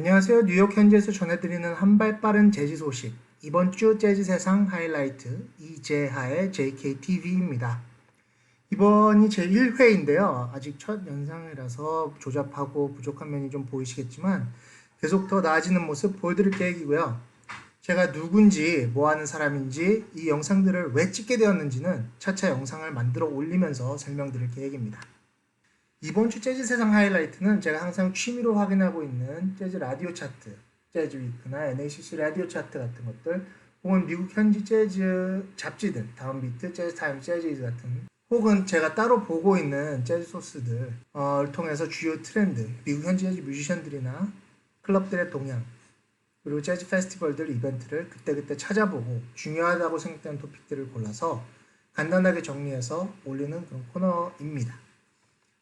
안녕하세요. 뉴욕 현지에서 전해드리는 한 발 빠른 재즈 소식. 이번 주 재즈 세상 하이라이트 이재하의 JKTV입니다. 이번이 제 1회인데요. 아직 첫 영상이라서 조잡하고 부족한 면이 좀 보이시겠지만 계속 더 나아지는 모습 보여드릴 계획이고요. 제가 누군지, 뭐 하는 사람인지, 이 영상들을 왜 찍게 되었는지는 차차 영상을 만들어 올리면서 설명드릴 계획입니다. 이번 주 재즈 세상 하이라이트는 제가 항상 취미로 확인하고 있는 재즈 라디오 차트, 재즈 위크나 NACC 라디오 차트 같은 것들, 혹은 미국 현지 재즈 잡지들, 다운비트, 재즈 타임, 재즈이즈 같은, 혹은 제가 따로 보고 있는 재즈 소스들을 통해서 주요 트렌드, 미국 현지 재즈 뮤지션들이나 클럽들의 동향, 그리고 재즈 페스티벌들 이벤트를 그때그때 찾아보고 중요하다고 생각되는 토픽들을 골라서 간단하게 정리해서 올리는 그런 코너입니다.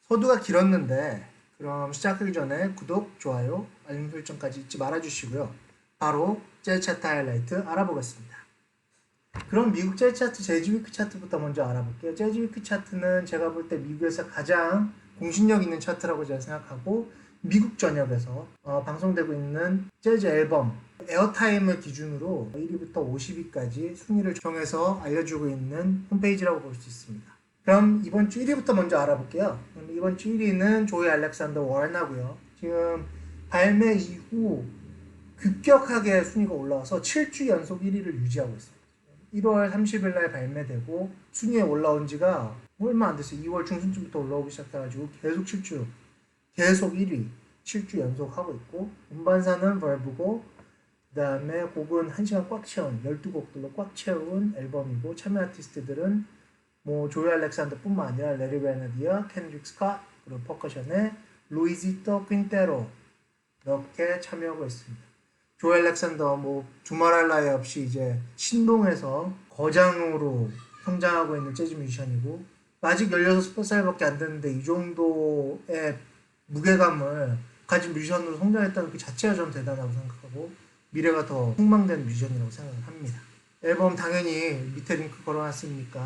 서두가 길었는데 그럼 시작하기 전에 구독, 좋아요, 알림 설정까지 잊지 말아주시고요. 바로 재즈 차트 하이라이트 알아보겠습니다. 그럼 미국 재즈 차트 재즈 위크 차트부터 먼저 알아볼게요. 재즈 위크 차트는 제가 볼 때 미국에서 가장 공신력 있는 차트라고 제가 생각하고 미국 전역에서 방송되고 있는 재즈 앨범 에어타임을 기준으로 1위부터 50위까지 순위를 정해서 알려주고 있는 홈페이지라고 볼 수 있습니다. 그럼 이번 주 1위부터 먼저 알아볼게요. 이번 주 1위는 조이 알렉산더 워너고요. 지금 발매 이후 급격하게 순위가 올라와서 7주 연속 1위를 유지하고 있습니다. 1월 30일 날 발매되고 순위에 올라온 지가 얼마 안 됐어요. 2월 중순쯤부터 올라오기 시작해가지고 계속 7주, 계속 1위, 7주 연속 하고 있고, 음반사는 벌브고, 그 다음에 곡은 1시간 꽉 채운 12곡들로 꽉 채운 앨범이고, 참여 아티스트들은 뭐 조이 알렉산더 뿐만 아니라 레리 베네디아, 켄드릭 스캇, 그리고 퍼커션의 루이지토 퀸테로 이렇게 참여하고 있습니다. 조이 알렉산더 뭐 두말할 나위 없이 이제 신동에서 거장으로 성장하고 있는 재즈 뮤지션이고, 아직 16살밖에 안 됐는데 이 정도의 무게감을 가진 뮤지션으로 성장했다는 그 자체가 좀 대단하다고 생각하고 미래가 더 흥망된 뮤지션이라고 생각을 합니다. 앨범 당연히 밑에 링크 걸어놨으니까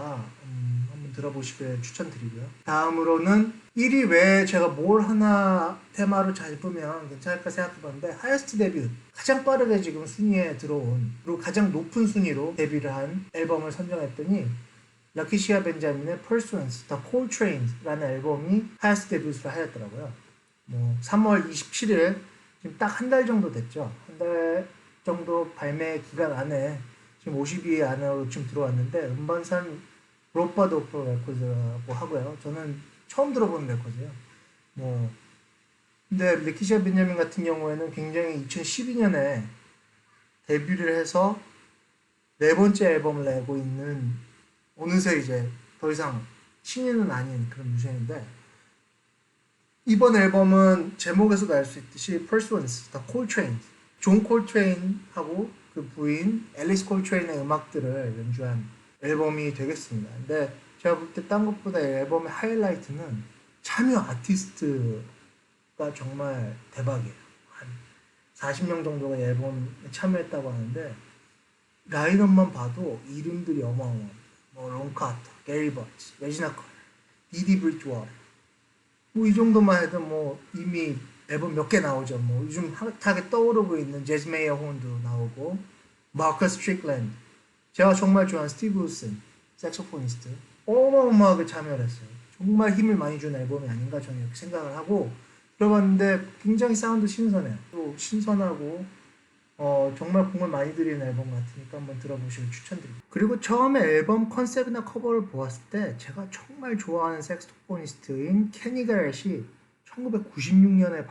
한번 들어보시길 추천드리고요. 다음으로는 1위 외에 제가 뭘 하나 테마로 잡으면 괜찮을까 생각해봤는데, 하이스트 데뷔, 가장 빠르게 지금 순위에 들어온, 그리고 가장 높은 순위로 데뷔를 한 앨범을 선정했더니 라키시아 벤자민의 Pursuance, The Coltrane라는 앨범이 하이스트 데뷔를 하였더라고요. 뭐 3월 27일, 지금 딱 한 달 정도 됐죠. 한 달 정도 발매 기간 안에 지금 50위 안으로 지금 들어왔는데, 음반사는 로퍼 도퍼 레코드라고 하고요. 저는 처음 들어보는 레코드예요. 뭐 근데 레키시아 벤자민 같은 경우에는 굉장히 2012년에 데뷔를 해서 네 번째 앨범을 내고 있는, 어느새 이제 더 이상 신인은 아닌 그런 뮤지션인데, 이번 앨범은 제목에서도 알 수 있듯이 Pursuance, The Coltrane, 존 콜트레인하고 그 부인 앨리스 콜트레인의 음악들을 연주한 앨범이 되겠습니다. 근데 제가 볼 때 딴 것보다 이 앨범의 하이라이트는 참여 아티스트가 정말 대박이에요. 한 40명 정도가 이 앨범에 참여했다고 하는데 라인업만 봐도 이름들이 어마어마합니다. 뭐 론 카터, 게리 버츠, 레지나 컬, 디디 브리지워터, 뭐 이 정도만 해도 뭐 이미 앨범 몇 개 나오죠. 뭐 요즘 핫하게 떠오르고 있는 제즈 메이어 혼도 나오고, 마커스 스트릭랜드, 제가 정말 좋아하는 스티브 우슨 색소포니스트 어마어마하게 참여를 했어요. 정말 힘을 많이 준 앨범이 아닌가 저는 이렇게 생각을 하고 들어봤는데, 굉장히 사운드 신선해요. 또 신선하고 정말 공을 많이 들이는 앨범 같으니까 한번 들어보시길 추천드립니다. 그리고 처음에 앨범 컨셉이나 커버를 보았을 때 제가 정말 좋아하는 색소포니스트인 케니 가렛이 1996년에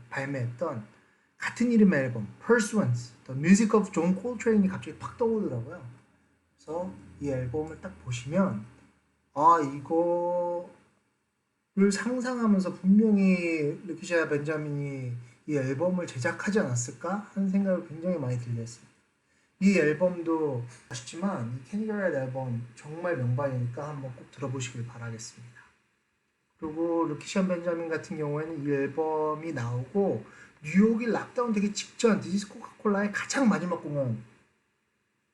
발매했던 같은 이름의 앨범 Pursuance, The Music of John Coltrane이 갑자기 팍 떠오르더라고요. 그래서 이 앨범을 딱 보시면 이거를 상상하면서 분명히 르키샤 벤자민이 이 앨범을 제작하지 않았을까 하는 생각을 굉장히 많이 들게 했습니다. 이 앨범도 아쉽지만 이 케니 가렛 앨범 정말 명반이니까 한번 꼭 들어보시길 바라겠습니다. 그리고 르키샤 벤자민 같은 경우에는 이 앨범이 나오고 뉴욕이 락다운 되기 직전 디지스 코카콜라의 가장 마지막 공연이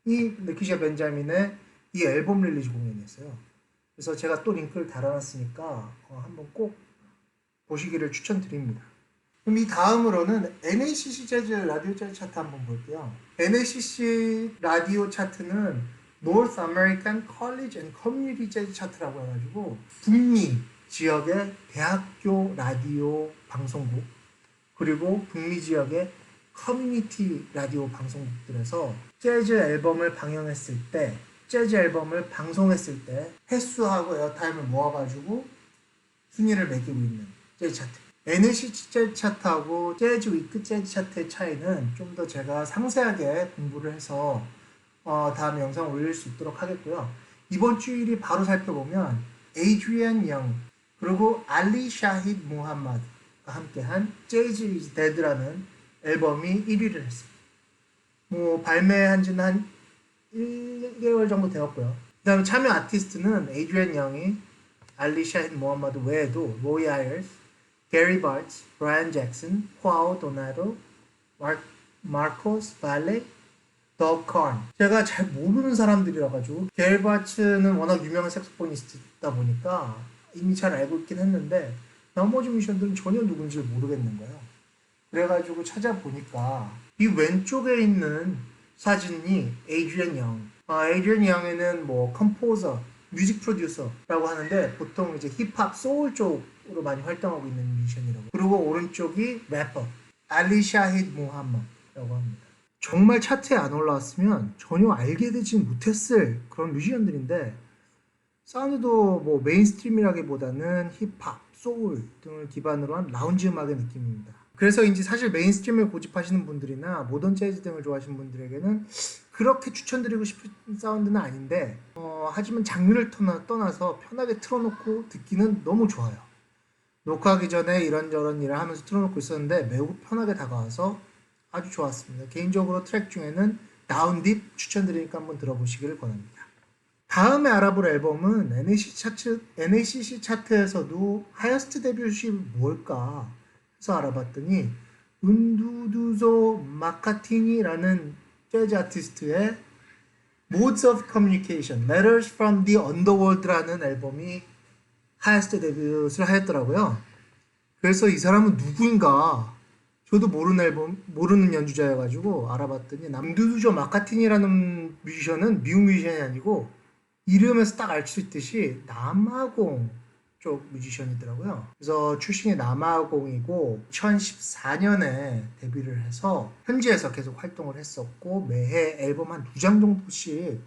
르키샤 벤자민의 이 앨범 릴리즈 공연이었어요. 그래서 제가 또 링크를 달아놨으니까 한번 꼭 보시기를 추천드립니다. 그럼 이 다음으로는 NACC 재즈 라디오 재즈 차트 한번 볼게요. NACC 라디오 차트는 North American College and Community Jazz 차트라고 해가지고 북미 지역의 대학교 라디오 방송국 그리고 북미 지역의 커뮤니티 라디오 방송국들에서 재즈 앨범을 방영했을 때 재즈 앨범을 방송했을 때 횟수하고 에어타임을 모아가지고 순위를 매기고 있는 재즈 차트. NACC 재즈 차트하고 재즈 위크 재즈 차트의 차이는 좀 더 제가 상세하게 공부를 해서 다음 영상 올릴 수 있도록 하겠고요. 이번 주 1위 바로 살펴보면 에이드리안 영 그리고 알리 샤히드 무함마드가 함께한 재즈 is Dead라는 앨범이 1위를 했습니다. 뭐 발매한 지는 한 1개월 정도 되었고요. 그 다음에 참여 아티스트는 에이드리안 영이 알리 샤히드 무함마드 외에도 로이 아이얼스, 게리 바츠, 브라이언 잭슨, 호아오 도나도, 마르코스 발레, 더 콘. 제가 잘 모르는 사람들이라 가지고 게리 바츠는 워낙 유명한 색소포니스트다 보니까 이미 잘 알고 있긴 했는데 나머지 뮤지션들은 전혀 누군지 모르겠는 거예요. 그래가지고 찾아보니까 이 왼쪽에 있는 사진이 에이드리안 영. 에이드리안 영에는 뭐 컴포저, 뮤직 프로듀서라고 하는데 보통 이제 힙합, 소울 쪽으로 많이 활동하고 있는 뮤지션이라고. 그리고 오른쪽이 래퍼, 알리 샤히드 무함마드라고 합니다. 정말 차트에 안 올라왔으면 전혀 알게 되지 못했을 그런 뮤지션들인데 사운드도 뭐 메인스트림이라기보다는 힙합, 소울 등을 기반으로 한 라운지 음악의 느낌입니다. 그래서인지 사실 메인스트림을 고집하시는 분들이나 모던 재즈 등을 좋아하시는 분들에게는 그렇게 추천드리고 싶은 사운드는 아닌데 하지만 장르를 떠나서 편하게 틀어놓고 듣기는 너무 좋아요. 녹화하기 전에 이런저런 일을 하면서 틀어놓고 있었는데 매우 편하게 다가와서 아주 좋았습니다. 개인적으로 트랙 중에는 다운딥 추천드리니까 한번 들어보시기를 권합니다. 다음에 알아볼 앨범은 NACC 차트에서도 하이어스트 데뷔시 뭘까 해서 알아봤더니 운두두조 마카티니라는 재즈 아티스트의 Modes of Communication, Letters from the Underworld라는 앨범이 하이어스트 데뷔를 하였더라고요. 그래서 이 사람은 누구인가 저도 모르는 연주자여가지고 알아봤더니 남두두조 마카티니라는 뮤지션은 미국 뮤지션이 아니고 이름에서 딱 알 수 있듯이 남아공 쪽 뮤지션이더라고요. 그래서 출신이 남아공이고 2014년에 데뷔를 해서 현지에서 계속 활동을 했었고 매해 앨범 한 2장 정도씩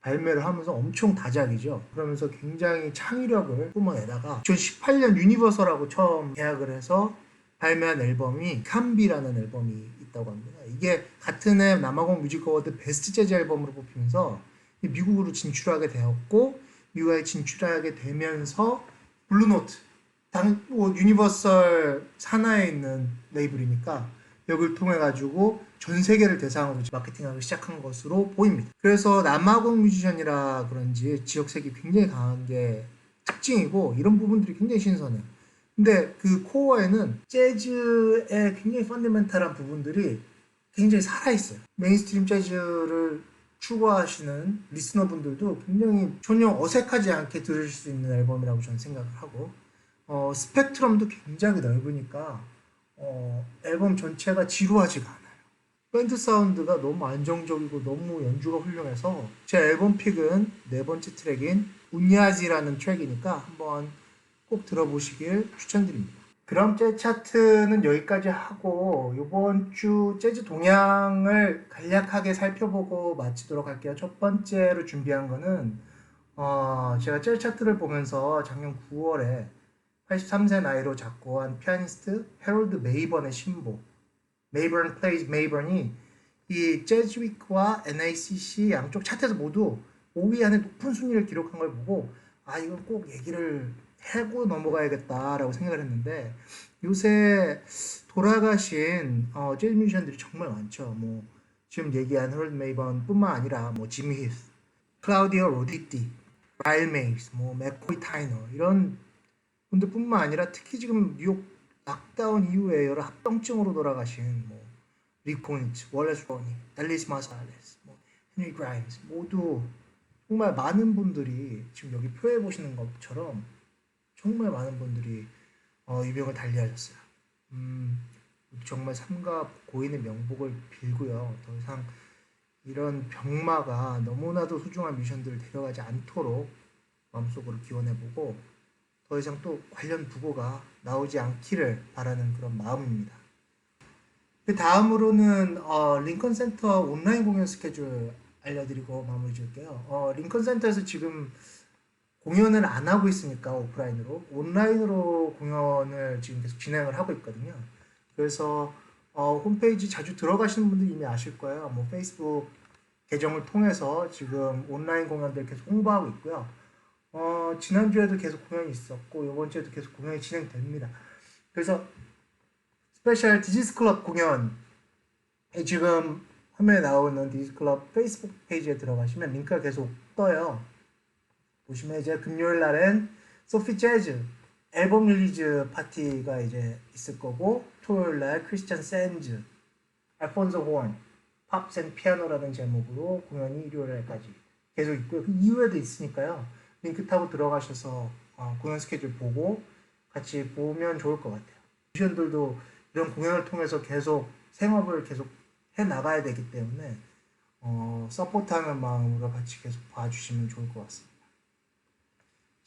발매를 하면서 엄청 다작이죠. 그러면서 굉장히 창의력을 뿜어내다가 2018년 유니버설하고 처음 계약을 해서 발매한 앨범이 캄비라는 앨범이 있다고 합니다. 이게 같은 해 남아공 뮤직 어워드 베스트 재즈 앨범으로 뽑히면서 미국으로 진출하게 되었고 미국에 진출하게 되면서 블루노트 유니버설 산하에 있는 레이블이니까 여기를 통해 가지고 전 세계를 대상으로 마케팅하기 시작한 것으로 보입니다. 그래서 남아공 뮤지션이라 그런지 지역색이 굉장히 강한 게 특징이고 이런 부분들이 굉장히 신선해요. 근데 그 코어에는 재즈의 굉장히 펀더멘탈한 부분들이 굉장히 살아있어요. 메인스트림 재즈를 추구하시는 리스너분들도 굉장히 전혀 어색하지 않게 들으실 수 있는 앨범이라고 저는 생각을 하고 스펙트럼도 굉장히 넓으니까 앨범 전체가 지루하지가 않아요. 밴드 사운드가 너무 안정적이고 너무 연주가 훌륭해서 제 앨범 픽은 네 번째 트랙인 운야지라는 트랙이니까 한번 꼭 들어보시길 추천드립니다. 그럼 재즈 차트는 여기까지 하고 이번 주 재즈 동향을 간략하게 살펴보고 마치도록 할게요. 첫 번째로 준비한 거는 제가 재즈 차트를 보면서 작년 9월에 83세 나이로 작고한 피아니스트 해롤드 메이번의 신보 메이번 플레이즈 메이번이 이 재즈 위크와 NACC 양쪽 차트에서 모두 5위 안에 높은 순위를 기록한 걸 보고 이건 꼭 얘기를 하고 넘어가야겠다라고 생각을 했는데 요새 돌아가신 재즈 뮤지션들이 정말 많죠. 뭐 지금 얘기한 해롤드 메이번뿐만 아니라 뭐 지미 히스, 클라우디오 로디티, 라일 메이스, 뭐 맥코이 타이너 이런 분들뿐만 아니라 특히 지금 뉴욕 락다운 이후에 여러 합병증으로 돌아가신 뭐 리콘츠, 월레스 로니, 앨리스 마살레스, 뭐 헨리 그라임스 모두 정말 많은 분들이 지금 여기 표해 보시는 것처럼 정말 많은 분들이 유명을 달리하셨어요. 정말 삼가 고인의 명복을 빌고요. 더 이상 이런 병마가 너무나도 소중한 미션들을 데려가지 않도록 마음속으로 기원해보고 더 이상 또 관련 부고가 나오지 않기를 바라는 그런 마음입니다. 그 다음으로는 링컨 센터 온라인 공연 스케줄 알려드리고 마무리 줄게요. 링컨 센터에서 지금 공연을 안 하고 있으니까 오프라인으로 온라인으로 공연을 지금 계속 진행을 하고 있거든요. 그래서 홈페이지 자주 들어가시는 분들 이미 아실 거예요. 뭐 페이스북 계정을 통해서 지금 온라인 공연들 계속 홍보하고 있고요. 지난주에도 계속 공연이 있었고 이번 주에도 계속 공연이 진행됩니다. 그래서 스페셜 디지스 클럽 공연 지금 화면에 나오는 디지스 클럽 페이스북 페이지에 들어가시면 링크가 계속 떠요. 보시면 이제 금요일 날엔 소피 재즈 앨범 릴리즈 파티가 이제 있을 거고 토요일 날 크리스찬 샌즈 알폰소 호언 팝스 앤 피아노라는 제목으로 공연이 일요일까지 계속 있고요. 그 이후에도 있으니까요. 링크 타고 들어가셔서 공연 스케줄 보고 같이 보면 좋을 것 같아요. 뮤지션들도 이런 공연을 통해서 계속 생업을 계속 해 나가야 되기 때문에 서포트하는 마음으로 같이 계속 봐주시면 좋을 것 같습니다.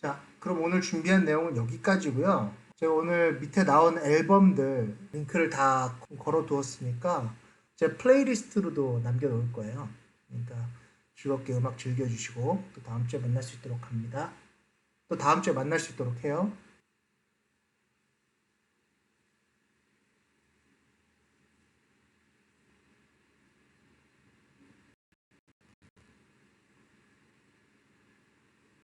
자, 그럼 오늘 준비한 내용은 여기까지고요. 제가 오늘 밑에 나온 앨범들 링크를 다 걸어 두었으니까 제 플레이리스트로도 남겨놓을 거예요. 그러니까 즐겁게 음악 즐겨주시고 또 다음 주에 만날 수 있도록 합니다. 또 다음 주에 만날 수 있도록 해요.